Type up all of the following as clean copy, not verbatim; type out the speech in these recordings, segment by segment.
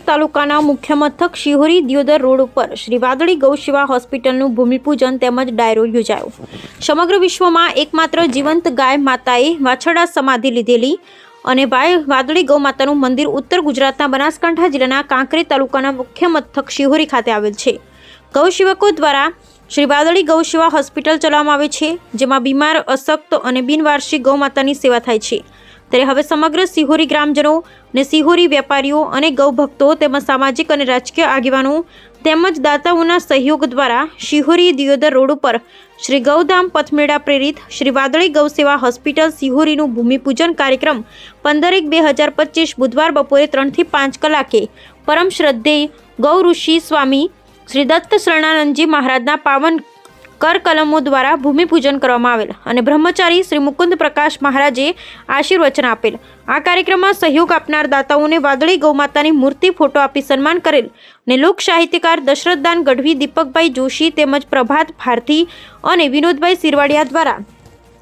તાલુકાના મુખ્ય મથક શિહોરી દિયોદર રોડ ઉપર શ્રી વાદળી ગૌસેવા હોસ્પિટલનું ભૂમિપૂજન તેમજ ડાયરો યોજાયો। સમગ્ર વિશ્વમાં એકમાત્ર જીવંત ગાય માતાએ વાછરડા સમાધિ લીધેલી અને વાદળી ગૌ માતાનું મંદિર ઉત્તર ગુજરાતના બનાસકાંઠા જિલ્લાના કાંકરેજ તાલુકાના મુખ્ય મથક શિહોરી ખાતે આવેલ છે। ગૌસેવકો દ્વારા શ્રી વાદળી ગૌસેવા હોસ્પિટલ ચલાવવામાં આવે છે, જેમાં બીમાર, અશક્ત અને બિનવારસી ગૌ માતાની સેવા થાય છે। ત્યારે હવે સમગ્ર શિહોરી ગ્રામજનો અને શિહોરી વેપારીઓ અને ગૌ ભક્તો તેમજ સામાજિક અને રાજકીય આગેવાનો તેમજ દાતાઓના સહયોગ દ્વારા શિહોરી દિયોદર રોડ ઉપર શ્રી ગૌધામ પથમેળા પ્રેરિત શ્રી વાદળી ગૌસેવા હોસ્પિટલ શિહોરીનું ભૂમિપૂજન કાર્યક્રમ 15/1/2025 બુધવાર બપોરે 3 થી 5 કલાકે પરમ શ્રદ્ધેય ગૌ ઋષિ સ્વામી શ્રી દત્ત શરણાનંદજી મહારાજના પાવન કરકલમો દ્વારા ભૂમિપૂજન કરવામાં આવેલ અને બ્રહ્મચારી શ્રી મુકુંદ પ્રકાશ મહારાજે આશીર્વચન આપેલ। આ કાર્યક્રમમાં સહયોગ આપનાર દાતાઓને વાદળી ગૌમાતાની મૂર્તિ ફોટો આપી સન્માન કરેલ અને લોક સાહિત્યકાર દશરથદાન ગઢવી, દીપકભાઈ જોશી તેમજ પ્રભાત ભારતી અને વિનોદભાઈ સિરવાડિયા દ્વારા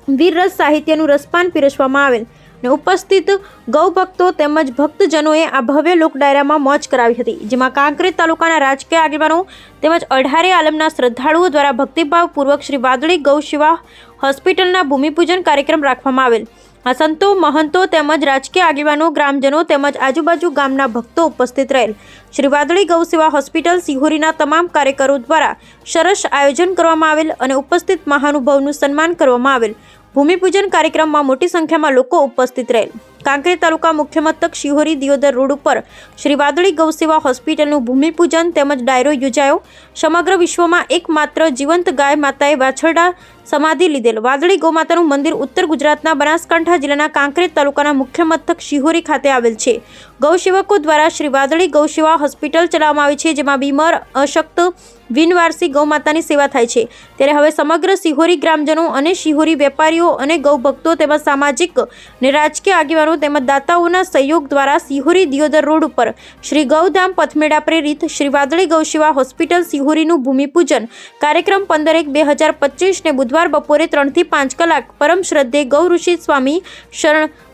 વીરરસ સાહિત્યનું રસપાન પીરસવામાં આવેલ અને ઉપસ્થિત ગૌ ભક્તો તેમજ ભક્તજનોએ આ ભવ્ય લોક ડાયરામાં મોજ કરાવી હતી, જેમાં કાંકરેજ તાલુકાના રાજકીય આગેવાનો તેમજ 18 આલમના શ્રદ્ધાળુઓ દ્વારા ભક્તિભાવપૂર્વક શ્રી વાદળી ગૌસેવા હોસ્પિટલના ભૂમિપૂજન કાર્યક્રમ રાખવામાં આવેલ। આ સંતો, મહંતો તેમજ રાજકીય આગેવાનો, ગ્રામજનો તેમજ આજુબાજુ ગામના ભક્તો ઉપસ્થિત રહેલ। શ્રી વાદળી ગૌસેવા હોસ્પિટલ શિહોરીના તમામ કાર્યકરો દ્વારા સરસ આયોજન કરવામાં આવેલ અને ઉપસ્થિત મહાનુભાવનું સન્માન કરવામાં આવેલ। ભૂમિપૂજન કાર્યક્રમમાં મોટી સંખ્યામાં લોકો ઉપસ્થિત રહેલ। કાંકરેજ તાલુકા મુખ્ય મથક શિહોરી દિયોદર રોડ ઉપર શ્રી વાદળી ગૌસેવા હોસ્પિટલનું ભૂમિપૂજન તેમજ ડાયરો યોજાયો। સમગ્ર વિશ્વમાં એકમાત્ર જીવંત ગાય માતાએ વાછરડા સમાધિ લીધેલ વાદળી ગૌમાતાનું મંદિર ઉત્તર ગુજરાતના બનાસકાંઠા જિલ્લાના કાંકરેજ તાલુકાના મુખ્ય મથક શિહોરી ખાતે આવેલ છે। ગૌસેવકો દ્વારા શ્રી વાદળી ગૌસેવા હોસ્પિટલ ચલાવવામાં આવે છે, જેમાં બીમાર, અશક્ત, બિનવારસી ગૌ માતાની સેવા થાય છે। ત્યારે હવે સમગ્ર શિહોરી ગ્રામજનો અને શિહોરી વેપારીઓ અને ગૌ ભક્તો તેમજ સામાજિક અને રાજકીય આગેવાનો તેમજ દાતાઓના સહયોગ દ્વારા શિહોરી દિયોદર રોડ ઉપર શ્રી ગૌધામ પથમેળા પ્રેરિત શ્રી વાદળી ગૌસેવા હોસ્પિટલ શિહોરીનું ભૂમિપૂજન કાર્યક્રમ 15/1/2025 ને બુધવાર બપોરે 3 થી 5 કલાક પરમ શ્રદ્ધેય ગૌ ઋષિ સ્વામી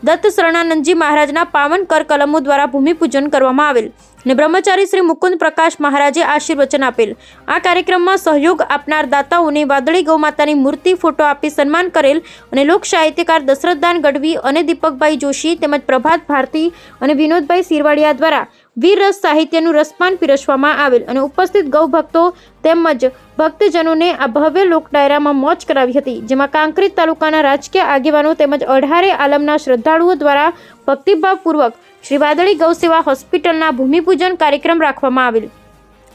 દત્ત શરણાનંદજી મહારાજના પાવન કરકલમો દ્વારા ભૂમિપૂજન કરવામાં આવેલ અને બ્રહ્મચારી શ્રી મુકુંદ પ્રકાશ મહારાજે આશીર્વચન આપેલ। આ કાર્યક્રમમાં સહયોગ આપનાર દાતાઓને વાદળી ગૌમાતાની મૂર્તિ ફોટો આપી સન્માન કરેલ અને લોક સાહિત્યકાર દશરથદાન ગઢવી અને દીપકભાઈ જોશી તેમજ પ્રભાત ભારતી અને વિનોદભાઈ સિરવાડિયા દ્વારા વીરરસ સાહિત્યનું રસપાન પીરસવામાં આવેલ અને ઉપસ્થિત ગૌ ભક્તો તેમજ ભક્તજનોને આ ભવ્ય લોક ડાયરામાં મોજ કરાવી હતી, જેમાં કાંકરેજ તાલુકાના રાજકીય આગેવાનો તેમજ 18 આલમના શ્રદ્ધાળુઓ દ્વારા ભક્તિભાવપૂર્વક શ્રી વાદળી ગૌસેવા હોસ્પિટલના ભૂમિપૂજન કાર્યક્રમ રાખવામાં આવેલ।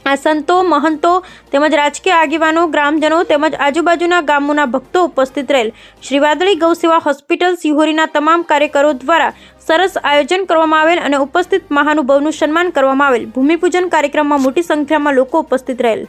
આ સંતો, મહંતો તેમજ રાજકીય આગેવાનો, ગ્રામજનો તેમજ આજુબાજુના ગામોના ભક્તો ઉપસ્થિત રહેલ। શ્રી વાદળી ગૌસેવા હોસ્પિટલ શિહોરીના તમામ કાર્યકરો દ્વારા સરસ આયોજન કરવામાં આવેલ અને ઉપસ્થિત મહાનુભાવનું સન્માન કરવામાં આવેલ। ભૂમિપૂજન કાર્યક્રમમાં મોટી સંખ્યામાં લોકો ઉપસ્થિત રહેલ।